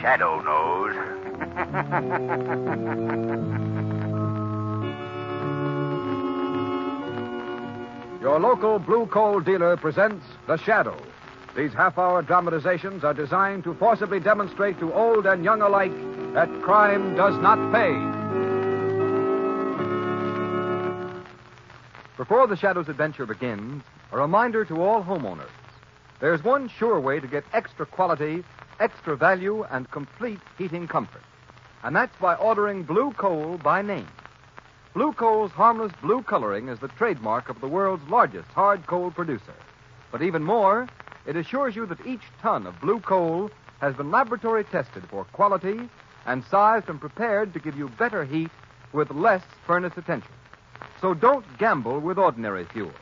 Shadow knows. Your local blue coal dealer presents The Shadow. These half-hour dramatizations are designed to forcibly demonstrate to old and young alike that crime does not pay. Before The Shadow's adventure begins, a reminder to all homeowners. There's one sure way to get extra quality, extra value, and complete heating comfort. And that's by ordering blue coal by name. Blue coal's harmless blue coloring is the trademark of the world's largest hard coal producer. But even more, it assures you that each ton of blue coal has been laboratory tested for quality and sized and prepared to give you better heat with less furnace attention. So don't gamble with ordinary fuel.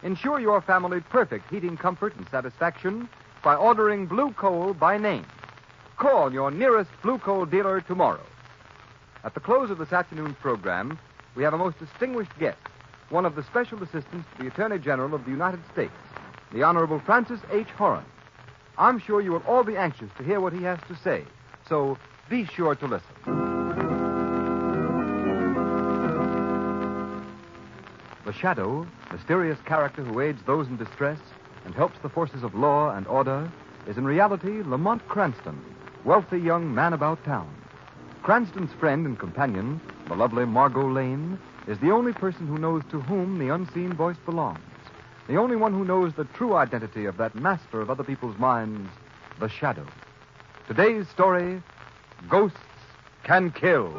Ensure your family perfect heating comfort and satisfaction by ordering blue coal by name. Call your nearest blue coal dealer tomorrow. At the close of this afternoon's program, we have a most distinguished guest, one of the special assistants to the Attorney General of the United States, the Honorable Francis H. Horan. I'm sure you will all be anxious to hear what he has to say, so be sure to listen. The Shadow, mysterious character who aids those in distress and helps the forces of law and order, is in reality Lamont Cranston, wealthy young man about town. Cranston's friend and companion, the lovely Margot Lane, is the only person who knows to whom the unseen voice belongs. The only one who knows the true identity of that master of other people's minds, the Shadow. Today's story, Ghosts Can Kill.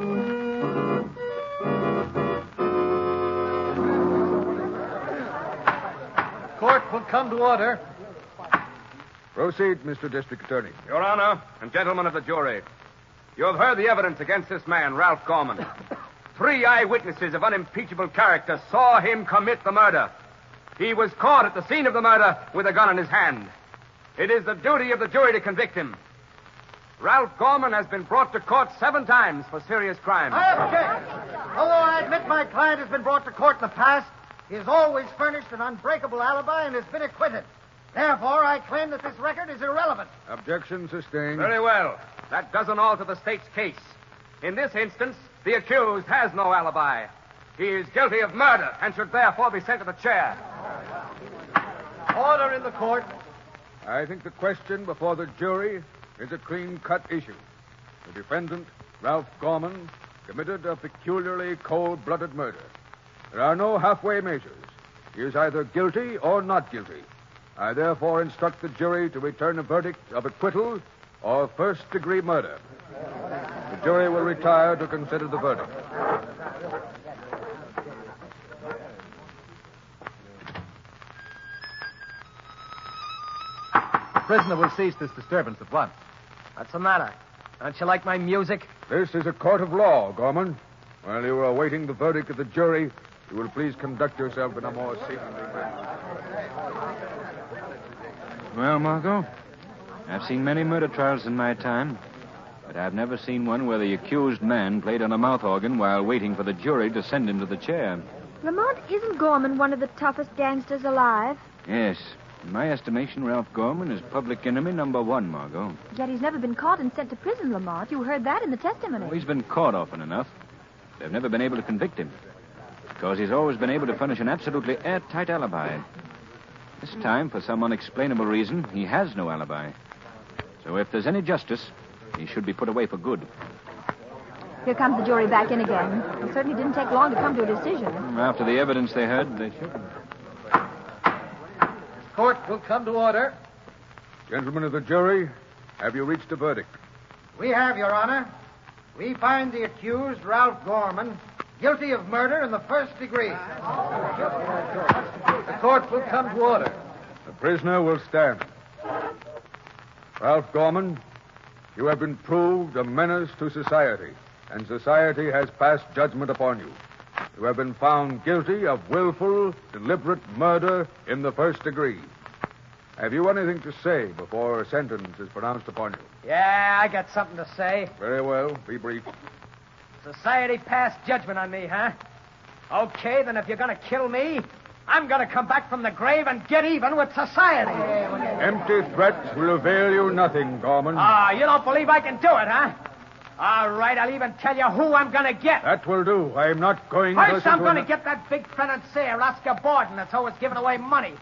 Court will come to order. Proceed, Mr. District Attorney. Your Honor and gentlemen of the jury, you have heard the evidence against this man, Ralph Gorman. 3 eyewitnesses of unimpeachable character saw him commit the murder. He was caught at the scene of the murder with a gun in his hand. It is the duty of the jury to convict him. Ralph Gorman has been brought to court 7 times for serious crimes. I object. Although I admit my client has been brought to court in the past, he has always furnished an unbreakable alibi and has been acquitted. Therefore, I claim that this record is irrelevant. Objection sustained. Very well. That doesn't alter the state's case. In this instance, the accused has no alibi. He is guilty of murder and should therefore be sent to the chair. Order in the court. I think the question before the jury is a clean-cut issue. The defendant, Ralph Gorman, committed a peculiarly cold-blooded murder. There are no halfway measures. He is either guilty or not guilty. I therefore instruct the jury to return a verdict of acquittal or first-degree murder. The jury will retire to consider the verdict. The prisoner will cease this disturbance at once. What's the matter? Don't you like my music? This is a court of law, Gorman. While you are awaiting the verdict of the jury, you will please conduct yourself in a more seemly manner. Well, Margot, I've seen many murder trials in my time, but I've never seen one where the accused man played on a mouth organ while waiting for the jury to send him to the chair. Lamont, isn't Gorman one of the toughest gangsters alive? Yes. In my estimation, Ralph Gorman is public enemy number 1, Margot. Yet he's never been caught and sent to prison, Lamont. You heard that in the testimony. Oh, he's been caught often enough. They've never been able to convict him, because he's always been able to furnish an absolutely airtight alibi. This time, for some unexplainable reason, he has no alibi. So if there's any justice, he should be put away for good. Here comes the jury back in again. It certainly didn't take long to come to a decision. After the evidence they heard, they should. Court will come to order. Gentlemen of the jury, have you reached a verdict? We have, Your Honor. We find the accused, Ralph Gorman, guilty of murder in the first degree. The court will come to order. The prisoner will stand. Ralph Gorman, you have been proved a menace to society, and society has passed judgment upon you. You have been found guilty of willful, deliberate murder in the first degree. Have you anything to say before a sentence is pronounced upon you? Yeah, I got something to say. Very well. Be brief. Society passed judgment on me, huh? Okay, then if you're going to kill me, I'm going to come back from the grave and get even with society. Empty threats will avail you nothing, Gorman. You don't believe I can do it, huh? All right, I'll even tell you who I'm going to get. That will do. I'm not going to... First, I'm going to get that big financier, Oscar Borden, that's always giving away money.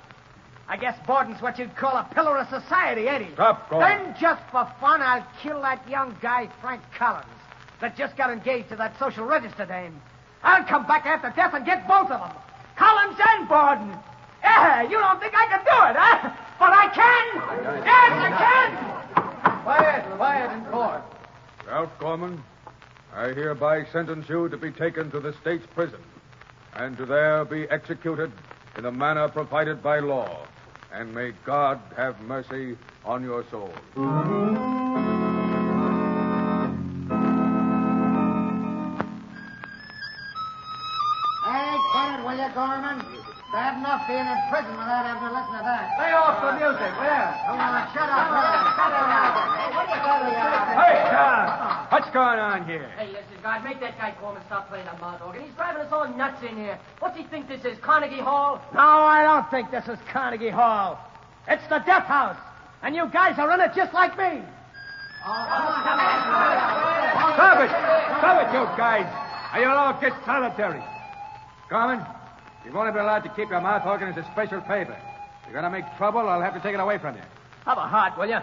I guess Borden's what you'd call a pillar of society, ain't he? Stop, Gorman. Then, just for fun, I'll kill that young guy, Frank Collins, that just got engaged to that social register dame. I'll come back after death and get both of them. Collins and Borden. Yeah, you don't think I can do it, huh? But I can. Yes, I can. Quiet in court. Ralph Gorman, I hereby sentence you to be taken to the state's prison and to there be executed in the manner provided by law. And may God have mercy on your soul. Hey, get it, will you, Gorman? Bad enough being in prison without having to listen to that. Lay off the music, there. Come on, shut up. Shut up. Hey, what's going on here? Hey, listen, guys, make that guy Gorman stop playing that mouth organ. He's driving us all nuts in here. What's he think this is, Carnegie Hall? No, I don't think this is Carnegie Hall. It's the death house. And you guys are in it just like me. Stop it! Stop it, you guys! Or you'll all get solitary. Gorman, you've only been allowed to keep your mouth organ as a special favor. If you're going to make trouble, I'll have to take it away from you. Have a heart, will you?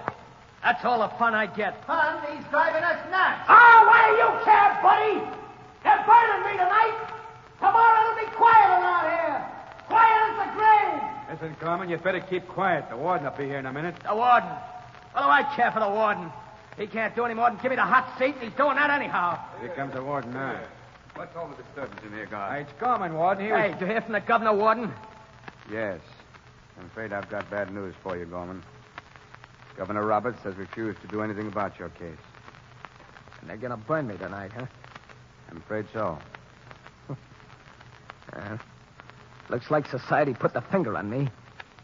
That's all the fun I get. Fun? He's driving us nuts. Oh, what do you care, buddy? They're burning me tonight. Tomorrow it'll be quiet around here. Quiet as the grave. Listen, Gorman, you'd better keep quiet. The warden will be here in a minute. The warden. What do I care for the warden? He can't do any more than give me the hot seat, and he's doing that anyhow. Here comes the warden now. What's all the disturbance in here, guard? It's Gorman, Warden. Hey, did you hear from the governor, warden? Yes. I'm afraid I've got bad news for you, Gorman. Governor Roberts has refused to do anything about your case. And they're going to burn me tonight, huh? I'm afraid so. Looks like society put the finger on me.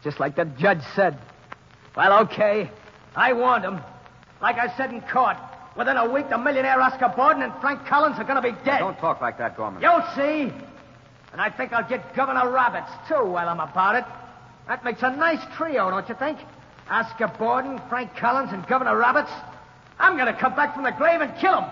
Just like the judge said. Well, okay. I warned him. Like I said in court, within a week, the millionaire Oscar Borden and Frank Collins are going to be dead. Don't talk like that, Gorman. You'll see. And I think I'll get Governor Roberts, too, while I'm about it. That makes a nice trio, don't you think? Oscar Borden, Frank Collins, and Governor Roberts. I'm going to come back from the grave and kill them.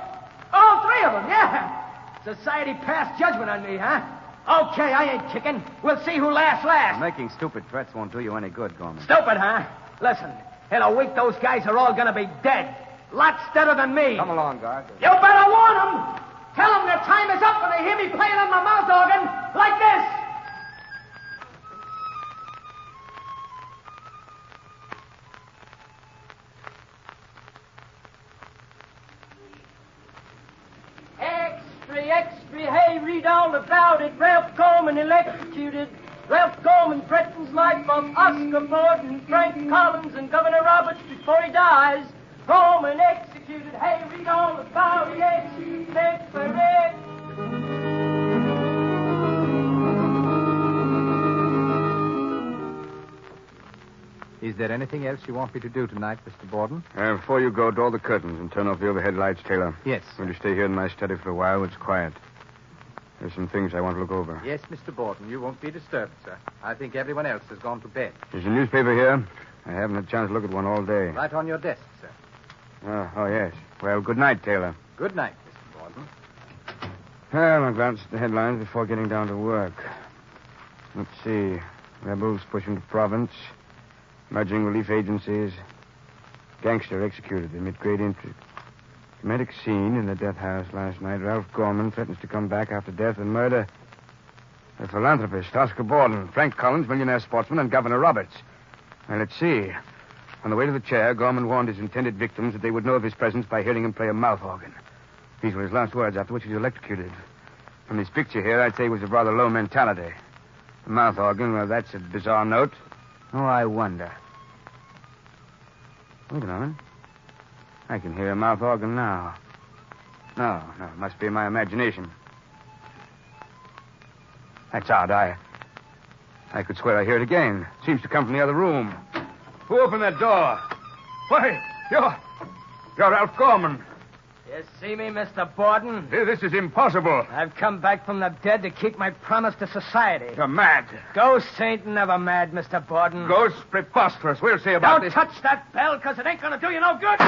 All three of them, yeah. Society passed judgment on me, huh? Okay, I ain't kicking. We'll see who laughs last. Making stupid threats won't do you any good, Gorman. Stupid, huh? Listen, in a week, those guys are all going to be dead. Lots deader than me. Come along, guard. You better warn them. Tell them their time is up when they hear me playing on my mouth organ like this. Extra, hey, read all about it. Ralph Gorman electrocuted. Ralph Gorman threatens life of Oscar Borden, Frank Collins, and Governor Roberts before he dies. Gorman executed. Hey, read all about it. Extra. Is there anything else you want me to do tonight, Mr. Borden? Before you go, draw the curtains and turn off the overhead lights, Taylor. Yes. Will you stay here in my study for a while? It's quiet. There's some things I want to look over. Yes, Mr. Borden. You won't be disturbed, sir. I think everyone else has gone to bed. There's a newspaper here. I haven't had a chance to look at one all day. Right on your desk, sir. Oh, yes. Well, good night, Taylor. Good night, Mr. Borden. Well, I'll glance at the headlines before getting down to work. Let's see. Rebels push into province. Merging relief agencies. Gangster executed amid great intrigue. Dramatic scene in the death house last night. Ralph Gorman threatens to come back after death and murder. The philanthropist, Oscar Borden, Frank Collins, millionaire sportsman, and Governor Roberts. Well, let's see. On the way to the chair, Gorman warned his intended victims that they would know of his presence by hearing him play a mouth organ. These were his last words, after which he was electrocuted. From this picture here, I'd say he was of rather low mentality. The mouth organ, well, that's a bizarre note. Oh, I wonder. Wait a moment. I can hear a mouth organ now. No, it must be my imagination. That's odd. I could swear I hear it again. Seems to come from the other room. Who opened that door? Why, you're Ralph Gorman. You see me, Mr. Borden? This is impossible. I've come back from the dead to keep my promise to society. You're mad. Ghosts ain't never mad, Mr. Borden. Ghosts? Preposterous. We'll see about Don't this. touch that bell, because it ain't going to do you no good.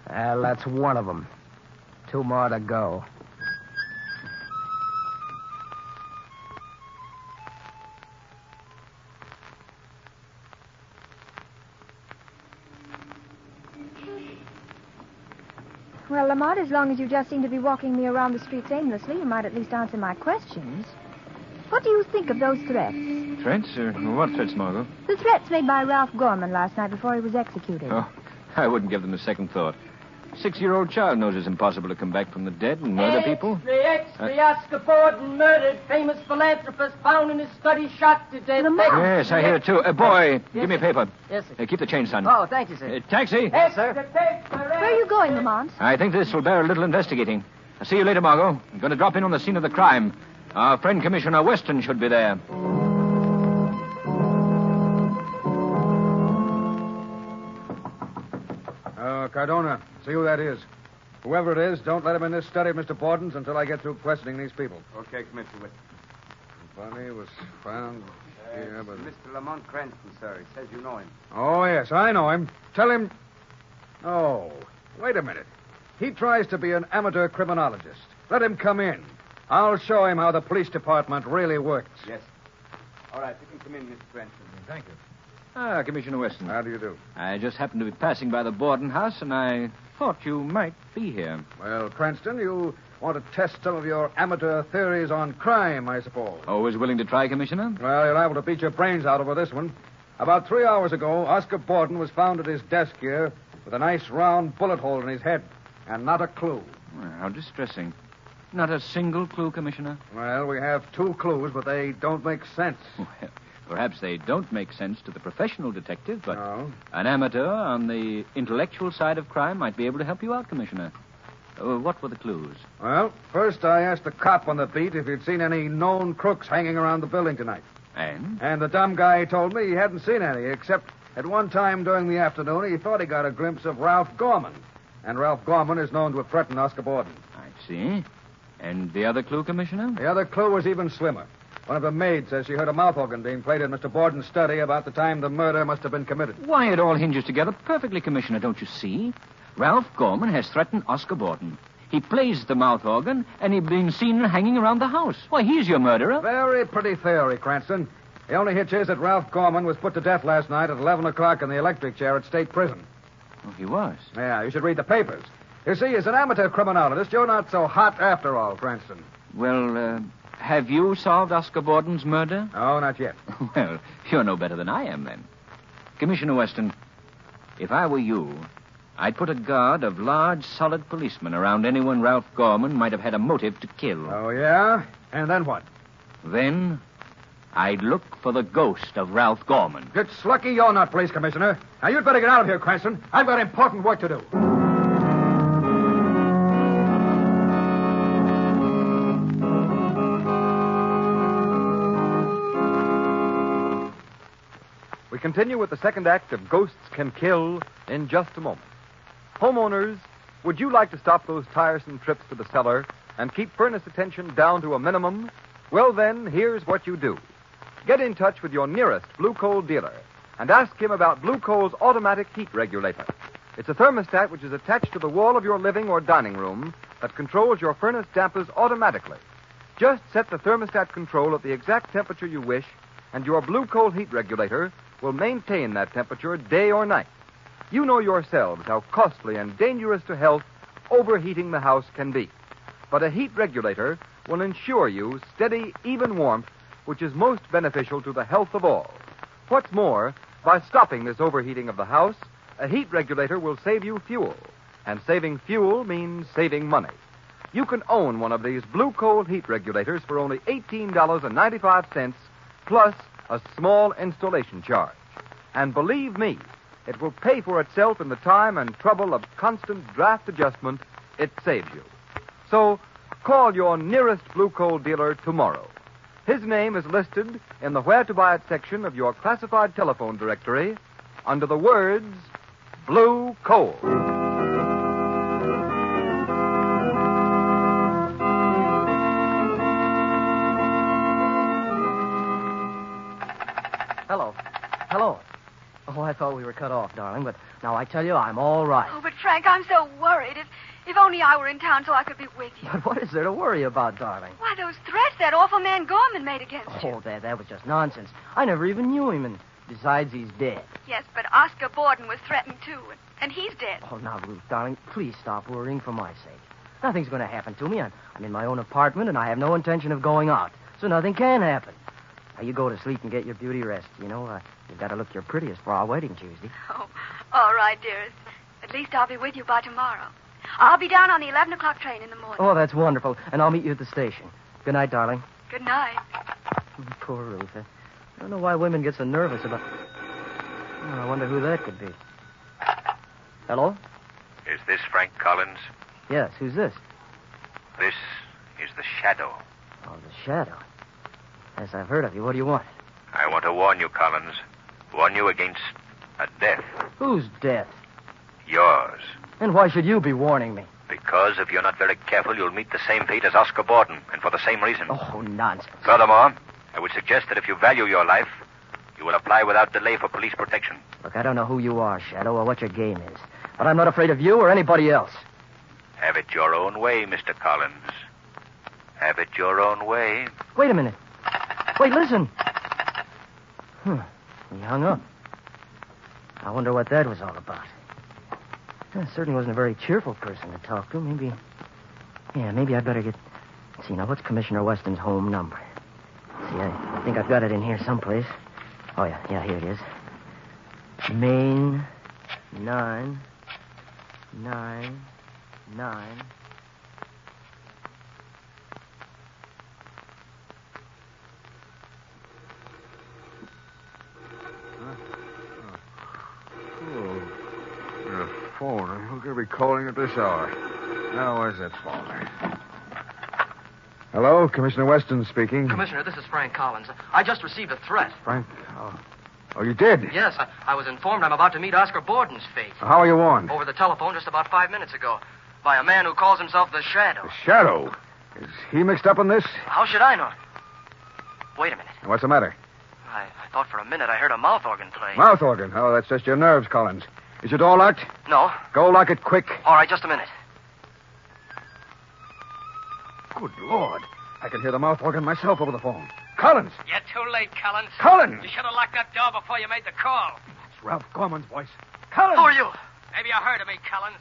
Well, that's one of them. 2 more to go. Well, Lamont, as long as you just seem to be walking me around the streets aimlessly, you might at least answer my questions. What do you think of those threats? Threats? What threats, Margot? The threats made by Ralph Gorman last night before he was executed. Oh, I wouldn't give them a second thought. 6-year-old child knows it's impossible to come back from the dead and murder people. The Oscar Borden murdered, famous philanthropist found in his study, shot to death. Yes, I hear it too. Boy, give me a paper. Yes, sir. Keep the change, son. Oh, thank you, sir. Taxi. Yes, sir. Where are you going, Lamont? I think this will bear a little investigating. I'll see you later, Margot. I'm going to drop in on the scene of the crime. Our friend Commissioner Weston should be there. Cardona, see who that is. Whoever it is, don't let him in this study of Mr. Borden's until I get through questioning these people. Okay, Commissioner Weston. The body was found here, but... Mr. Lamont Cranston, sir. He says you know him. Oh, yes, I know him. Tell him... Oh, wait a minute. He tries to be an amateur criminologist. Let him come in. I'll show him how the police department really works. Yes. All right, you can come in, Mr. Cranston. Thank you. Commissioner Weston. How do you do? I just happened to be passing by the Borden house, and I thought you might be here. Well, Cranston, you want to test some of your amateur theories on crime, I suppose. Always willing to try, Commissioner? Well, you're liable to beat your brains out over this one. About 3 hours ago, Oscar Borden was found at his desk here with a nice round bullet hole in his head, and not a clue. Well, how distressing. Not a single clue, Commissioner? Well, we have 2 clues, but they don't make sense. Well, perhaps they don't make sense to the professional detective, but No. an amateur on the intellectual side of crime might be able to help you out, Commissioner. What were the clues? Well, first I asked the cop on the beat if he'd seen any known crooks hanging around the building tonight. And? And the dumb guy told me he hadn't seen any, except at one time during the afternoon he thought he got a glimpse of Ralph Gorman. And Ralph Gorman is known to have threatened Oscar Borden. I see. And the other clue, Commissioner? The other clue was even slimmer. One of the maids says she heard a mouth organ being played in Mr. Borden's study about the time the murder must have been committed. Why, it all hinges together perfectly, Commissioner, don't you see? Ralph Gorman has threatened Oscar Borden. He plays the mouth organ, and he's been seen hanging around the house. Why, he's your murderer. Very pretty theory, Cranston. The only hitch is that Ralph Gorman was put to death last night at 11 o'clock in the electric chair at State Prison. Oh, he was. Yeah, you should read the papers. You see, as an amateur criminologist, you're not so hot after all, Cranston. Well, have you solved Oscar Borden's murder? No, not yet. Well, you're no better than I am, then. Commissioner Weston, if I were you, I'd put a guard of large, solid policemen around anyone Ralph Gorman might have had a motive to kill. Oh, yeah? And then what? Then I'd look for the ghost of Ralph Gorman. It's lucky you're not police commissioner. Now, you'd better get out of here, Cranston. I've got important work to do. We continue with the second act of Ghosts Can Kill in just a moment. Homeowners, would you like to stop those tiresome trips to the cellar and keep furnace attention down to a minimum? Well, then, here's what you do. Get in touch with your nearest Blue Coal dealer and ask him about Blue Coal's automatic heat regulator. It's a thermostat which is attached to the wall of your living or dining room that controls your furnace dampers automatically. Just set the thermostat control at the exact temperature you wish, and your Blue Coal heat regulator will maintain that temperature day or night. You know yourselves how costly and dangerous to health overheating the house can be. But a heat regulator will ensure you steady, even warmth, which is most beneficial to the health of all. What's more, by stopping this overheating of the house, a heat regulator will save you fuel. And saving fuel means saving money. You can own one of these Blue Coal heat regulators for only $18.95 plus a small installation charge. And believe me, it will pay for itself in the time and trouble of constant draft adjustment it saves you. So, call your nearest Blue Coal dealer tomorrow. His name is listed in the Where to Buy It section of your classified telephone directory under the words Blue Coal. Hello. Oh, I thought we were cut off, darling, but now I tell you, I'm all right. Oh, but Frank, I'm so worried. If only I were in town so I could be with you. But what is there to worry about, darling? Why, those threats that awful man Gorman made against you. Oh, that was just nonsense. I never even knew him, and besides, he's dead. Yes, but Oscar Borden was threatened, too, and he's dead. Oh, now, Ruth, darling, please stop worrying for my sake. Nothing's going to happen to me. I'm in my own apartment, and I have no intention of going out, so nothing can happen. Now, you go to sleep and get your beauty rest. You know, you've got to look your prettiest for our wedding Tuesday. Oh, all right, dearest. At least I'll be with you by tomorrow. I'll be down on the 11 o'clock train in the morning. Oh, that's wonderful. And I'll meet you at the station. Good night, darling. Good night. Poor Ruth. I don't know why women get so nervous about... Oh, I wonder who that could be. Hello? Is this Frank Collins? Yes, who's this? This is the Shadow. Oh, the Shadow. Yes, I've heard of you. What do you want? I want to warn you, Collins. Warn you against a death. Whose death? Yours. And why should you be warning me? Because if you're not very careful, you'll meet the same fate as Oscar Borden, and for the same reason. Oh, nonsense. Furthermore, I would suggest that if you value your life, you will apply without delay for police protection. Look, I don't know who you are, Shadow, or what your game is, but I'm not afraid of you or anybody else. Have it your own way, Mr. Collins. Have it your own way. Wait a minute. Wait, listen. He hung up. I wonder what that was all about. Certainly wasn't a very cheerful person to talk to. Maybe I'd better get... See, now, what's Commissioner Weston's home number? See, I think I've got it in here someplace. Oh, yeah, here it is. Main 999. Phone. Who could be calling at this hour? Now, where's that phone? Hello, Commissioner Weston speaking. Commissioner, this is Frank Collins. I just received a threat. Frank? Oh, you did? Yes, I was informed I'm about to meet Oscar Borden's fate. How are you warned? Over the telephone just about 5 minutes ago. By a man who calls himself the Shadow. The Shadow? Is he mixed up in this? How should I know? Wait a minute. What's the matter? I thought for a minute I heard a mouth organ playing. Mouth organ? Oh, that's just your nerves, Collins. Is your door locked? No. Go lock it quick. All right, just a minute. Good Lord. I can hear the mouth organ myself over the phone. Collins! You're too late, Collins. Collins! You should have locked that door before you made the call. It's Ralph Gorman's voice. Collins! Who are you? Maybe you heard of me, Collins.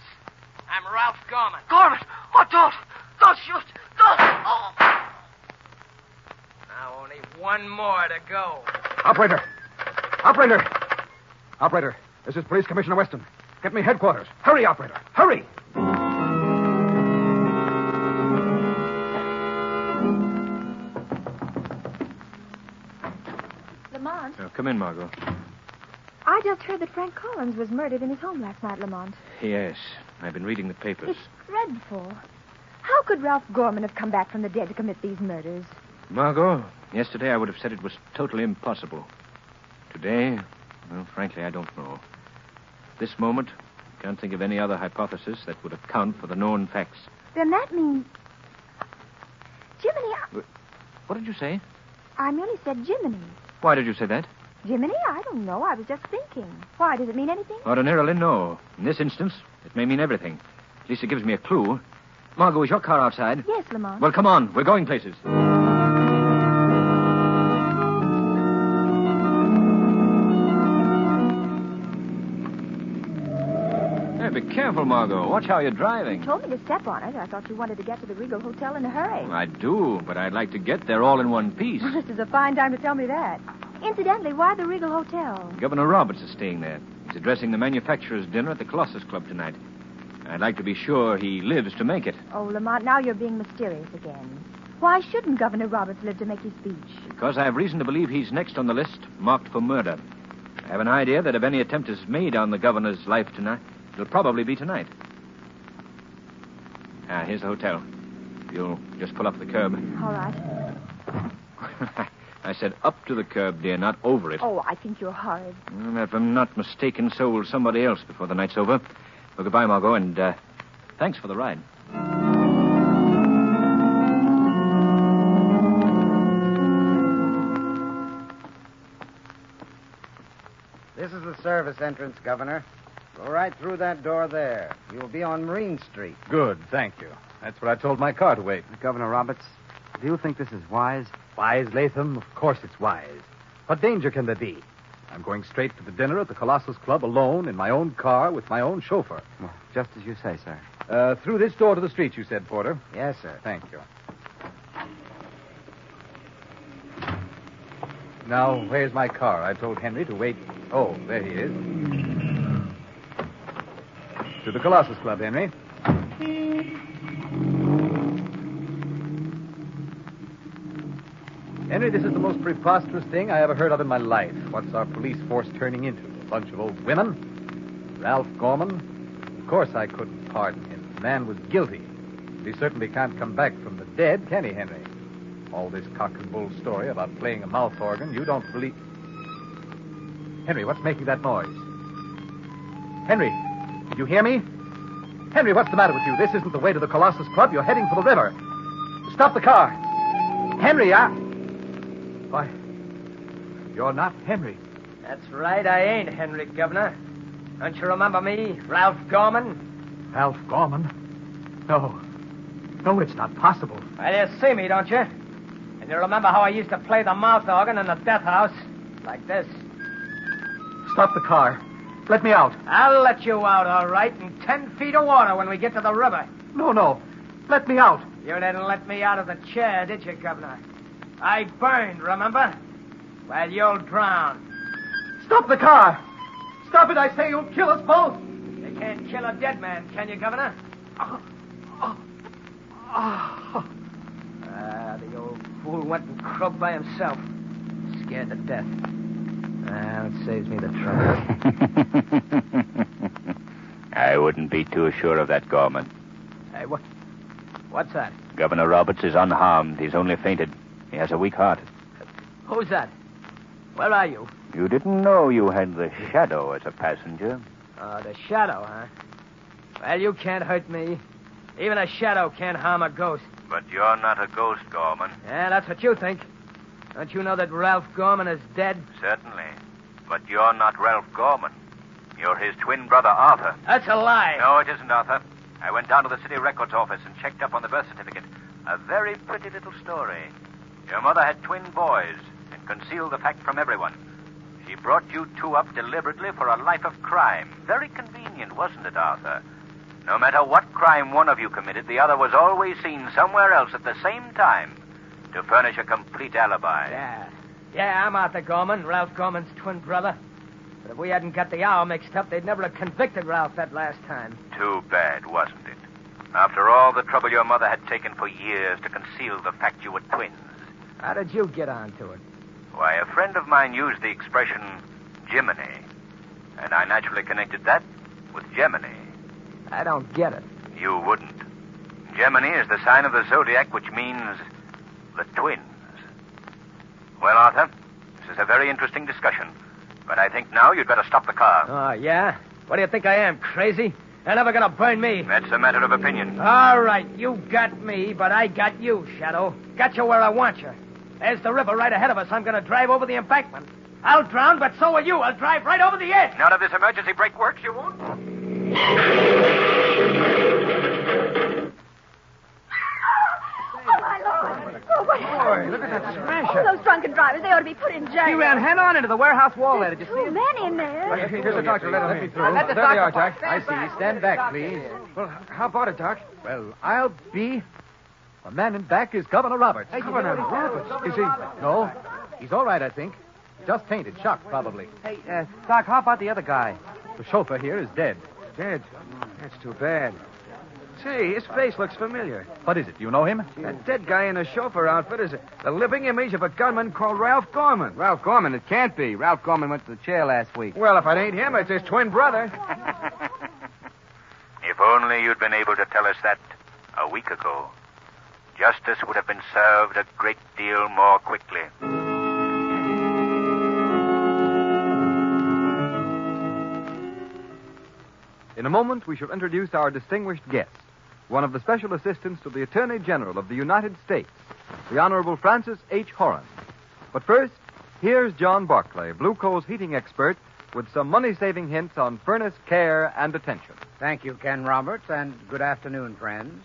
I'm Ralph Gorman. Gorman! Oh, don't shoot! Don't! Oh! Now only one more to go. Operator! This is Police Commissioner Weston. Get me headquarters. Hurry, operator. Hurry! Lamont, Come in, Margot. I just heard that Frank Collins was murdered in his home last night, Lamont. Yes, I've been reading the papers. It's dreadful. How could Ralph Gorman have come back from the dead to commit these murders? Margot, yesterday I would have said it was totally impossible. Today, well, frankly, I don't know. At this moment, I can't think of any other hypothesis that would account for the known facts. Then that means... Jiminy, What did you say? I merely said Jiminy. Why did you say that? Jiminy? I don't know. I was just thinking. Why? Does it mean anything? Ordinarily, no. In this instance, it may mean everything. At least it gives me a clue. Margot, is your car outside? Yes, Lamont. Well, come on. We're going places. Hey, be careful, Margot. Watch how you're driving. You told me to step on it. I thought you wanted to get to the Regal Hotel in a hurry. I do, but I'd like to get there all in one piece. Well, this is a fine time to tell me that. Incidentally, why the Regal Hotel? Governor Roberts is staying there. He's addressing the manufacturers' dinner at the Colossus Club tonight. I'd like to be sure he lives to make it. Oh, Lamont, now you're being mysterious again. Why shouldn't Governor Roberts live to make his speech? Because I have reason to believe he's next on the list, marked for murder. I have an idea that if any attempt is made on the governor's life tonight, it'll probably be tonight. Here's the hotel. You'll just pull up the curb. All right. I said up to the curb, dear, not over it. Oh, I think you're horrid. If I'm not mistaken, so will somebody else before the night's over. Well, goodbye, Margot, and thanks for the ride. This is the service entrance, Governor. Go right through that door there. You'll be on Marine Street. Good, thank you. That's where I told my car to wait. Governor Roberts, do you think this is wise? Wise, Latham? Of course it's wise. What danger can there be? I'm going straight to the dinner at the Colossus Club alone in my own car with my own chauffeur. Well, just as you say, sir. Through this door to the street, you said, Porter? Yes, sir. Thank you. Now, where's my car? I told Henry to wait. Oh, there he is. To the Colossus Club, Henry. Henry, this is the most preposterous thing I ever heard of in my life. What's our police force turning into? A bunch of old women? Ralph Gorman? Of course I couldn't pardon him. The man was guilty. He certainly can't come back from the dead, can he, Henry? All this cock and bull story about playing a mouth organ, you don't believe... Henry, what's making that noise? Henry, did you hear me? Henry, what's the matter with you? This isn't the way to the Colossus Club. You're heading for the river. Stop the car. Henry, Why, you're not Henry. That's right, I ain't Henry, Governor. Don't you remember me, Ralph Gorman? Ralph Gorman? No. No, it's not possible. Well, you see me, don't you? And you remember how I used to play the mouth organ in the death house? Like this. Stop the car. Let me out. I'll let you out, all right, in 10 feet of water when we get to the river. No. Let me out. You didn't let me out of the chair, did you, Governor? I burned, remember? Well, you'll drown. Stop the car. Stop it, I say. You'll kill us both. You can't kill a dead man, can you, Governor? The old fool went and croaked by himself. Scared to death. Well, it saves me the trouble. I wouldn't be too sure of that, Gorman. Hey, what's that? Governor Roberts is unharmed. He's only fainted. He has a weak heart. Who's that? Where are you? You didn't know you had the Shadow as a passenger. Oh, the Shadow, huh? Well, you can't hurt me. Even a shadow can't harm a ghost. But you're not a ghost, Gorman. Yeah, that's what you think. Don't you know that Ralph Gorman is dead? Certainly. But you're not Ralph Gorman. You're his twin brother, Arthur. That's a lie. No, it isn't, Arthur. I went down to the city records office and checked up on the birth certificate. A very pretty little story. Your mother had twin boys and concealed the fact from everyone. She brought you two up deliberately for a life of crime. Very convenient, wasn't it, Arthur? No matter what crime one of you committed, the other was always seen somewhere else at the same time to furnish a complete alibi. Yeah, I'm Arthur Gorman, Ralph Gorman's twin brother. But if we hadn't got the hour mixed up, they'd never have convicted Ralph that last time. Too bad, wasn't it? After all the trouble your mother had taken for years to conceal the fact you were twins. How did you get onto it? Why, a friend of mine used the expression Gemini. And I naturally connected that with Gemini. I don't get it. You wouldn't. Gemini is the sign of the zodiac, which means the twins. Well, Arthur, this is a very interesting discussion. But I think now you'd better stop the car. Oh, yeah? What do you think I am, crazy? They're never gonna burn me. That's a matter of opinion. All right, you got me, but I got you, Shadow. Got you where I want you. There's the river right ahead of us. I'm gonna drive over the embankment. I'll drown, but so will you. I'll drive right over the edge. None of this emergency brake works, you won't? Oh, my Lord. Oh, what happened? Look at that smash. Oh, those drunken drivers, they ought to be put in jail. He ran head on into the warehouse wall there. Did you see Two him? men in there. Here's the doctor. Let me through. Let the There they are, doctor- Jack. I see. Stand back, please. Well, how about it, Doc? Well, I'll be... The man in back is Governor Roberts. Governor Roberts. Is he? No. He's all right, I think. Just fainted. Shocked, probably. Hey, Doc, how about the other guy? The chauffeur here is dead. Dead. That's too bad. Say, his face looks familiar. What is it? You know him? That dead guy in the chauffeur outfit is the living image of a gunman called Ralph Gorman. Ralph Gorman? It can't be. Ralph Gorman went to the chair last week. Well, if it ain't him, it's his twin brother. If only you'd been able to tell us that a week ago. Justice would have been served a great deal more quickly. In a moment, we shall introduce our distinguished guest, one of the special assistants to the Attorney General of the United States, the Honorable Francis H. Horan. But first, here's John Barclay, Blue Coal's heating expert, with some money-saving hints on furnace care and attention. Thank you, Ken Roberts, and good afternoon, friends.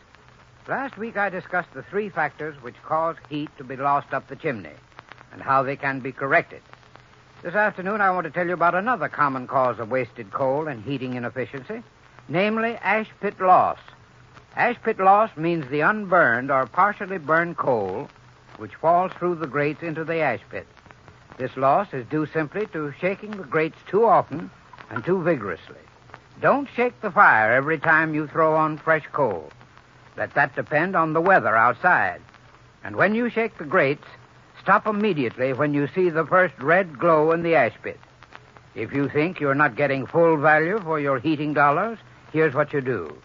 Last week I discussed the three factors which cause heat to be lost up the chimney and how they can be corrected. This afternoon I want to tell you about another common cause of wasted coal and heating inefficiency, namely ash pit loss. Ash pit loss means the unburned or partially burned coal which falls through the grates into the ash pit. This loss is due simply to shaking the grates too often and too vigorously. Don't shake the fire every time you throw on fresh coal. Let that depend on the weather outside. And when you shake the grates, stop immediately when you see the first red glow in the ash pit. If you think you're not getting full value for your heating dollars, here's what you do.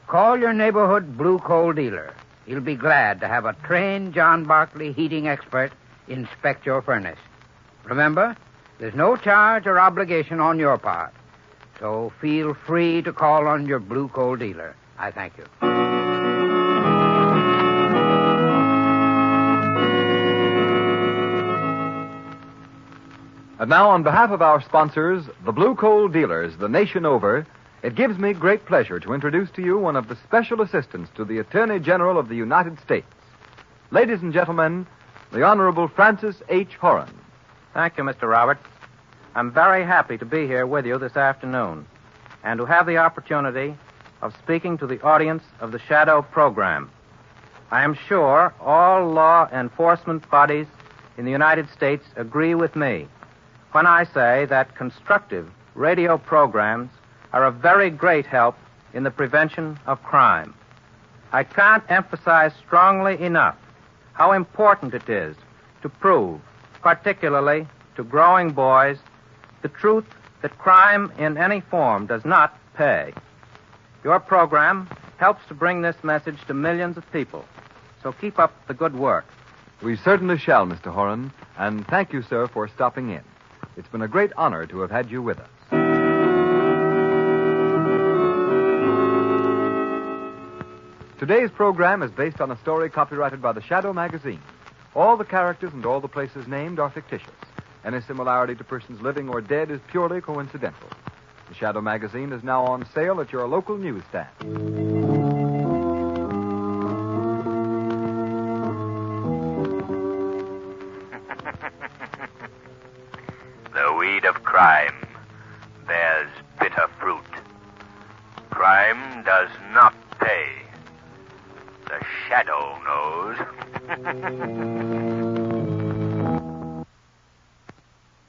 Call your neighborhood blue coal dealer. He'll be glad to have a trained John Barclay heating expert inspect your furnace. Remember, there's no charge or obligation on your part. So feel free to call on your blue coal dealer. I thank you. And now, on behalf of our sponsors, the Blue Coal dealers, the nation over, it gives me great pleasure to introduce to you one of the special assistants to the Attorney General of the United States. Ladies and gentlemen, the Honorable Francis H. Horan. Thank you, Mr. Roberts. I'm very happy to be here with you this afternoon and to have the opportunity of speaking to the audience of the Shadow program. I am sure all law enforcement bodies in the United States agree with me when I say that constructive radio programs are a very great help in the prevention of crime. I can't emphasize strongly enough how important it is to prove, particularly to growing boys, the truth that crime in any form does not pay. Your program helps to bring this message to millions of people, so keep up the good work. We certainly shall, Mr. Horan, and thank you, sir, for stopping in. It's been a great honor to have had you with us. Today's program is based on a story copyrighted by the Shadow magazine. All the characters and all the places named are fictitious. Any similarity to persons living or dead is purely coincidental. The Shadow magazine is now on sale at your local newsstand. The weed of crime bears bitter fruit. Crime does not pay. The Shadow knows.